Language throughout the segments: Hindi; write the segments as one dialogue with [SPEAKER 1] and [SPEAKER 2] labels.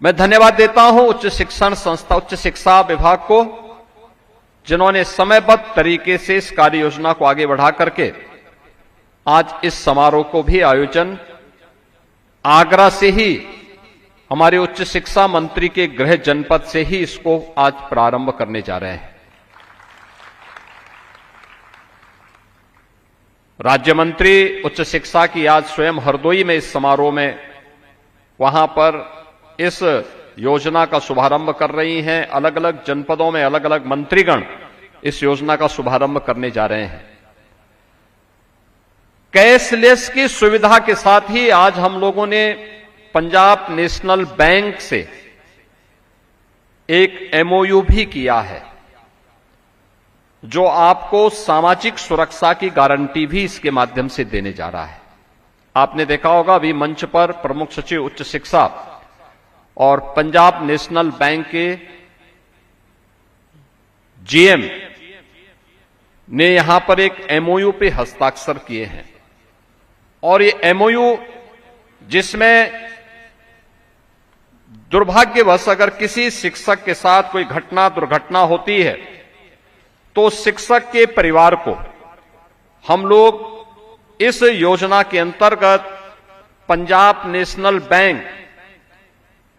[SPEAKER 1] मैं धन्यवाद देता हूं उच्च शिक्षण संस्था, उच्च शिक्षा विभाग को, जिन्होंने समयबद्ध तरीके से इस कार्य योजना को आगे बढ़ा करके आज इस समारोह को भी आयोजन आगरा से ही, हमारे उच्च शिक्षा मंत्री के गृह जनपद से ही इसको आज प्रारंभ करने जा रहे हैं। राज्य मंत्री उच्च शिक्षा की आज स्वयं हरदोई में इस समारोह में वहां पर इस योजना का शुभारंभ कर रही हैं। अलग अलग जनपदों में अलग अलग मंत्रीगण इस योजना का शुभारंभ करने जा रहे हैं। कैशलेस की सुविधा के साथ ही आज हम लोगों ने पंजाब नेशनल बैंक से एक एमओयू भी किया है, जो आपको सामाजिक सुरक्षा की गारंटी भी इसके माध्यम से देने जा रहा है। आपने देखा होगा अभी मंच पर प्रमुख सचिव उच्च शिक्षा और पंजाब नेशनल बैंक के जीएम ने यहां पर एक एमओयू पे हस्ताक्षर किए हैं, और ये एमओयू जिसमें दुर्भाग्यवश अगर किसी शिक्षक के साथ कोई दुर्घटना होती है तो शिक्षक के परिवार को हम लोग इस योजना के अंतर्गत पंजाब नेशनल बैंक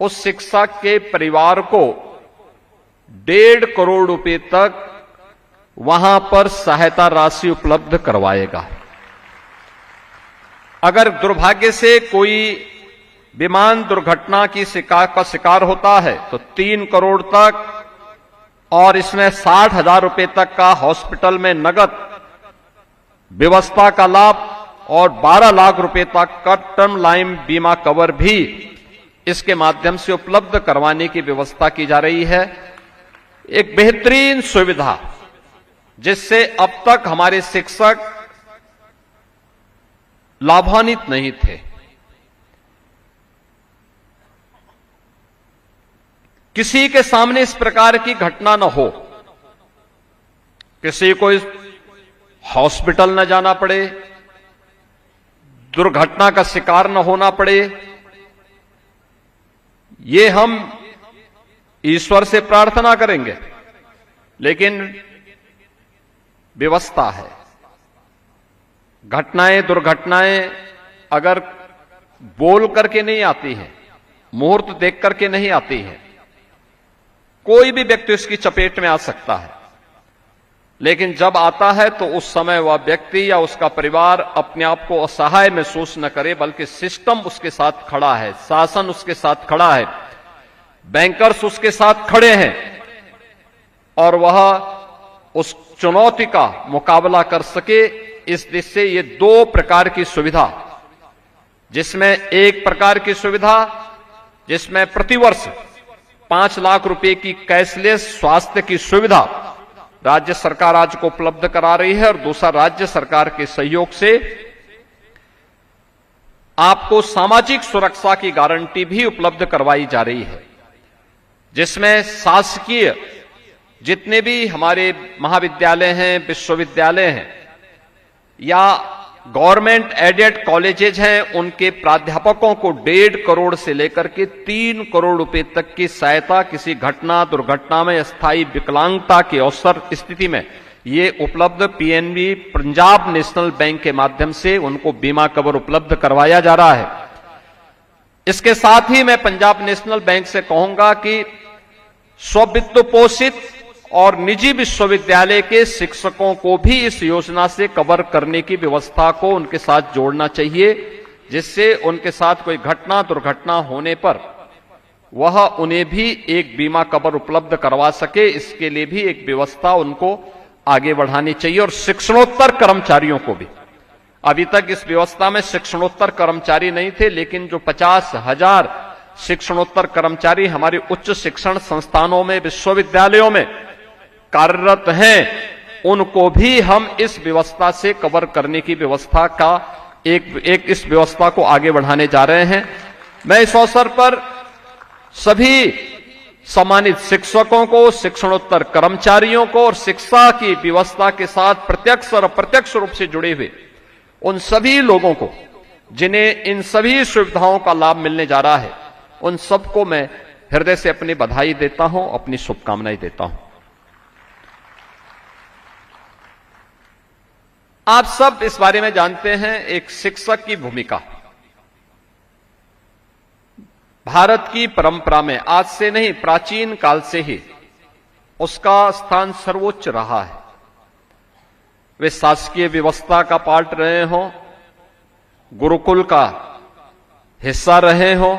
[SPEAKER 1] उस शिक्षक के परिवार को 1.5 करोड़ रुपए तक वहां पर सहायता राशि उपलब्ध करवाएगा। अगर दुर्भाग्य से कोई विमान दुर्घटना की शिकार होता है तो 3 करोड़ तक, और इसमें 60,000 रुपए तक का हॉस्पिटल में नगद व्यवस्था का लाभ और 12 लाख रुपए तक का टर्म लाइफ बीमा कवर भी इसके माध्यम से उपलब्ध करवाने की व्यवस्था की जा रही है। एक बेहतरीन सुविधा जिससे अब तक हमारे शिक्षक लाभान्वित नहीं थे। किसी के सामने इस प्रकार की घटना न हो, किसी को हॉस्पिटल न जाना पड़े, दुर्घटना का शिकार न होना पड़े, ये हम ईश्वर से प्रार्थना करेंगे, लेकिन व्यवस्था है। दुर्घटनाएं अगर बोल करके नहीं आती हैं, मुहूर्त देख करके नहीं आती हैं, कोई भी व्यक्ति उसकी चपेट में आ सकता है, लेकिन जब आता है तो उस समय वह व्यक्ति या उसका परिवार अपने आप को असहाय महसूस न करे, बल्कि सिस्टम उसके साथ खड़ा है, शासन उसके साथ खड़ा है, बैंकर्स उसके साथ खड़े हैं, और वह उस चुनौती का मुकाबला कर सके। इस दिशा से ये 2 प्रकार की सुविधा, जिसमें एक प्रकार की सुविधा जिसमें प्रतिवर्ष 5 लाख रुपए की कैशलेस स्वास्थ्य की सुविधा राज्य सरकार आज को उपलब्ध करा रही है, और दूसरा राज्य सरकार के सहयोग से आपको सामाजिक सुरक्षा की गारंटी भी उपलब्ध करवाई जा रही है, जिसमें शासकीय जितने भी हमारे महाविद्यालय हैं, विश्वविद्यालय हैं या गवर्नमेंट एडेड कॉलेजेज हैं, उनके प्राध्यापकों को 1.5 करोड़ से लेकर के 3 करोड़ रुपए तक की सहायता किसी दुर्घटना में स्थायी विकलांगता के अवसर स्थिति में ये उपलब्ध पीएनबी पंजाब नेशनल बैंक के माध्यम से उनको बीमा कवर उपलब्ध करवाया जा रहा है। इसके साथ ही मैं पंजाब नेशनल बैंक से कहूंगा कि स्ववित्त पोषित और निजी विश्वविद्यालय के शिक्षकों को भी इस योजना से कवर करने की व्यवस्था को उनके साथ जोड़ना चाहिए, जिससे उनके साथ कोई दुर्घटना होने पर वह उन्हें भी एक बीमा कवर उपलब्ध करवा सके। इसके लिए भी एक व्यवस्था उनको आगे बढ़ानी चाहिए। और शिक्षणोत्तर कर्मचारियों को भी, अभी तक इस व्यवस्था में शिक्षणोत्तर कर्मचारी नहीं थे, लेकिन जो 50,000 शिक्षणोत्तर कर्मचारी हमारे उच्च शिक्षण संस्थानों में, विश्वविद्यालयों में कार्यरत हैं, उनको भी हम इस व्यवस्था से कवर करने की व्यवस्था का एक इस व्यवस्था को आगे बढ़ाने जा रहे हैं। मैं इस अवसर पर सभी सम्मानित शिक्षकों को, शिक्षणोत्तर कर्मचारियों को और शिक्षा की व्यवस्था के साथ प्रत्यक्ष और अप्रत्यक्ष रूप से जुड़े हुए उन सभी लोगों को जिन्हें इन सभी सुविधाओं का लाभ मिलने जा रहा है, उन सबको मैं हृदय से अपनी बधाई देता हूं, अपनी शुभकामनाएं देता हूं। आप सब इस बारे में जानते हैं, एक शिक्षक की भूमिका भारत की परंपरा में आज से नहीं, प्राचीन काल से ही उसका स्थान सर्वोच्च रहा है। वे शासकीय व्यवस्था का पार्ट रहे हों, गुरुकुल का हिस्सा रहे हों,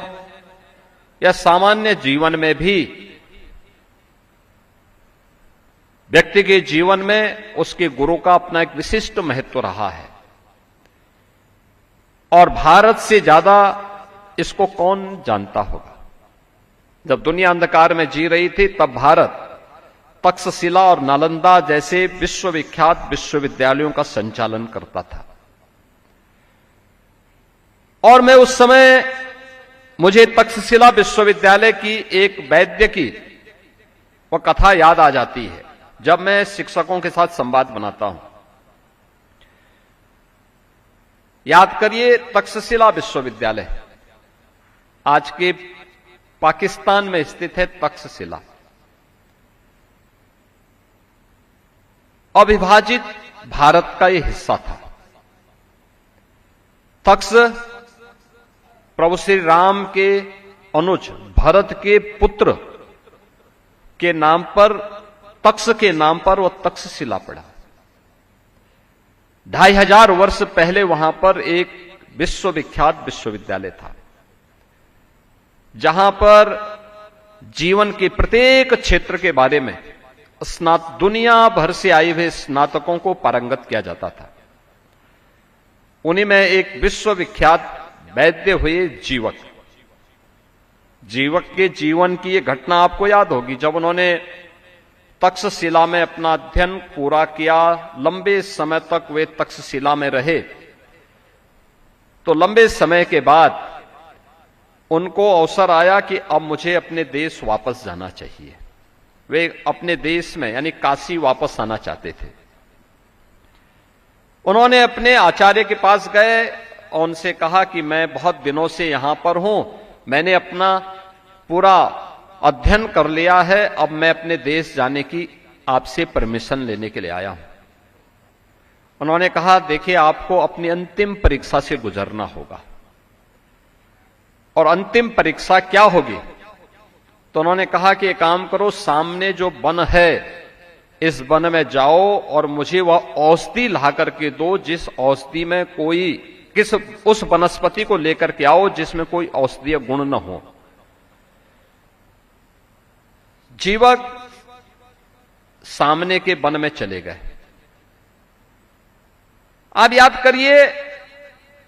[SPEAKER 1] या सामान्य जीवन में भी व्यक्ति के जीवन में उसके गुरु का अपना एक विशिष्ट महत्व रहा है। और भारत से ज्यादा इसको कौन जानता होगा। जब दुनिया अंधकार में जी रही थी, तब भारत तक्षशिला और नालंदा जैसे विश्वविख्यात विश्वविद्यालयों का संचालन करता था। और मैं उस समय, मुझे तक्षशिला विश्वविद्यालय की एक वैद्य की वह कथा याद आ जाती है जब मैं शिक्षकों के साथ संवाद बनाता हूं। याद करिए, तक्षशिला विश्वविद्यालय आज के पाकिस्तान में स्थित है। तक्षशिला अविभाजित भारत का यह हिस्सा था। तक्ष प्रभु श्री राम के अनुज भरत के पुत्र के नाम पर, तक्ष के नाम पर वह तक्षशिला पड़ा। 2500 वर्ष पहले वहां पर एक विश्वविख्यात विश्वविद्यालय था, जहां पर जीवन के प्रत्येक क्षेत्र के बारे में दुनिया भर से आए हुए स्नातकों को पारंगत किया जाता था। उन्हीं में एक विश्वविख्यात वैद्य हुए जीवक। जीवक के जीवन की यह घटना आपको याद होगी। जब उन्होंने तक्षशिला में अपना अध्ययन पूरा किया, लंबे समय तक वे तक्षशिला में रहे, तो लंबे समय के बाद उनको अवसर आया कि अब मुझे अपने देश वापस जाना चाहिए। वे अपने देश में यानी काशी वापस आना चाहते थे। उन्होंने अपने आचार्य के पास गए और उनसे कहा कि मैं बहुत दिनों से यहां पर हूं, मैंने अपना पूरा अध्ययन कर लिया है, अब मैं अपने देश जाने की आपसे परमिशन लेने के लिए आया हूं। उन्होंने कहा, देखिए आपको अपनी अंतिम परीक्षा से गुजरना होगा। और अंतिम परीक्षा क्या होगी? तो उन्होंने कहा कि एक काम करो, सामने जो वन है इस वन में जाओ और मुझे वह औषधि ला करके दो, जिस औषधि में उस वनस्पति को लेकर के आओ जिसमें कोई औषधीय गुण न हो। जीवक सामने के वन में चले गए। आप याद करिए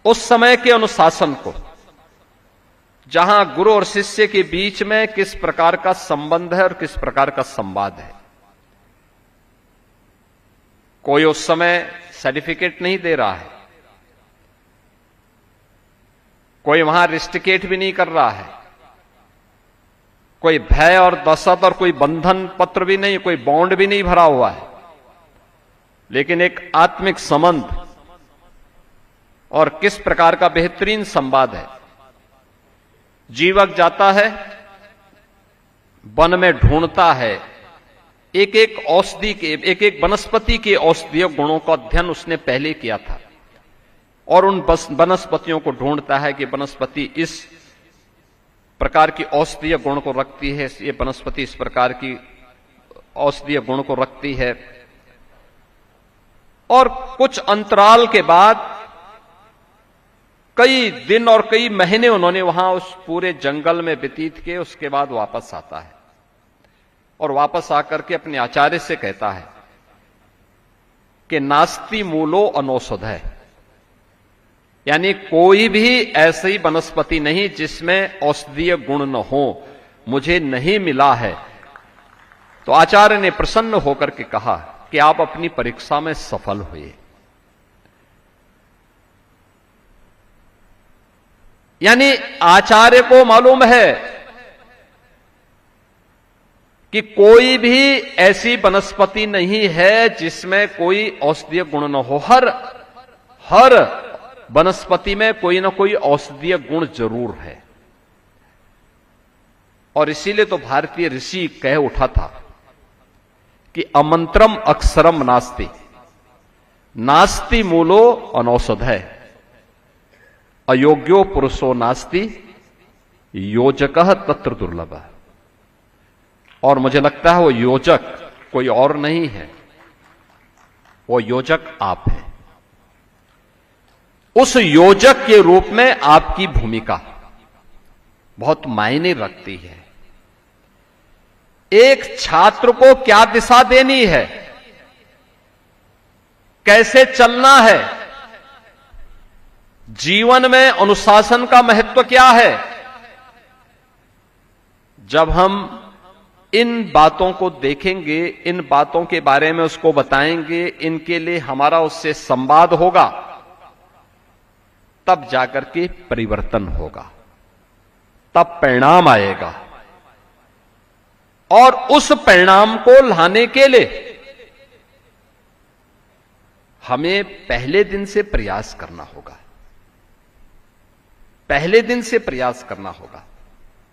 [SPEAKER 1] उस समय के अनुशासन को, जहां गुरु और शिष्य के बीच में किस प्रकार का संबंध है और किस प्रकार का संवाद है। कोई उस समय सर्टिफिकेट नहीं दे रहा है, कोई वहां रिस्टिकेट भी नहीं कर रहा है, कोई भय और दशत और कोई बंधन पत्र भी नहीं, कोई बॉन्ड भी नहीं भरा हुआ है, लेकिन एक आत्मिक संबंध और किस प्रकार का बेहतरीन संवाद है। जीवक जाता है, वन में ढूंढता है, एक एक औषधि के, एक एक वनस्पति के औषधीय गुणों का अध्ययन उसने पहले किया था, और उन वनस्पतियों को ढूंढता है कि वनस्पति इस प्रकार की औषधीय गुण को रखती है, ये वनस्पति इस प्रकार की औषधीय गुण को रखती है। और कुछ अंतराल के बाद कई दिन और कई महीने उन्होंने वहां उस पूरे जंगल में व्यतीत किए। उसके बाद वापस आता है और वापस आकर के अपने आचार्य से कहता है कि नास्ति मूलो अनौषधय, यानी कोई भी ऐसी वनस्पति नहीं जिसमें औषधीय गुण न हो, मुझे नहीं मिला है। तो आचार्य ने प्रसन्न होकर के कहा कि आप अपनी परीक्षा में सफल हुए। यानी आचार्य को मालूम है कि कोई भी ऐसी वनस्पति नहीं है जिसमें कोई औषधीय गुण न हो। हर वनस्पति में कोई ना कोई औषधीय गुण जरूर है। और इसीलिए तो भारतीय ऋषि कह उठा था कि अमंत्रम अक्षरम नास्ति, नास्ति मूलो अनौषधय, अयोग्यो पुरुषो नास्ति, योजकः तत्र दुर्लभ। और मुझे लगता है वो योजक कोई और नहीं है, वो योजक आप हैं। उस योजक के रूप में आपकी भूमिका बहुत मायने रखती है। एक छात्र को क्या दिशा देनी है, कैसे चलना है, जीवन में अनुशासन का महत्व क्या है, जब हम इन बातों को देखेंगे, इन बातों के बारे में उसको बताएंगे, इनके लिए हमारा उससे संवाद होगा, तब जाकर के परिवर्तन होगा, तब परिणाम आएगा। और उस परिणाम को लाने के लिए हमें पहले दिन से प्रयास करना होगा, पहले दिन से प्रयास करना होगा।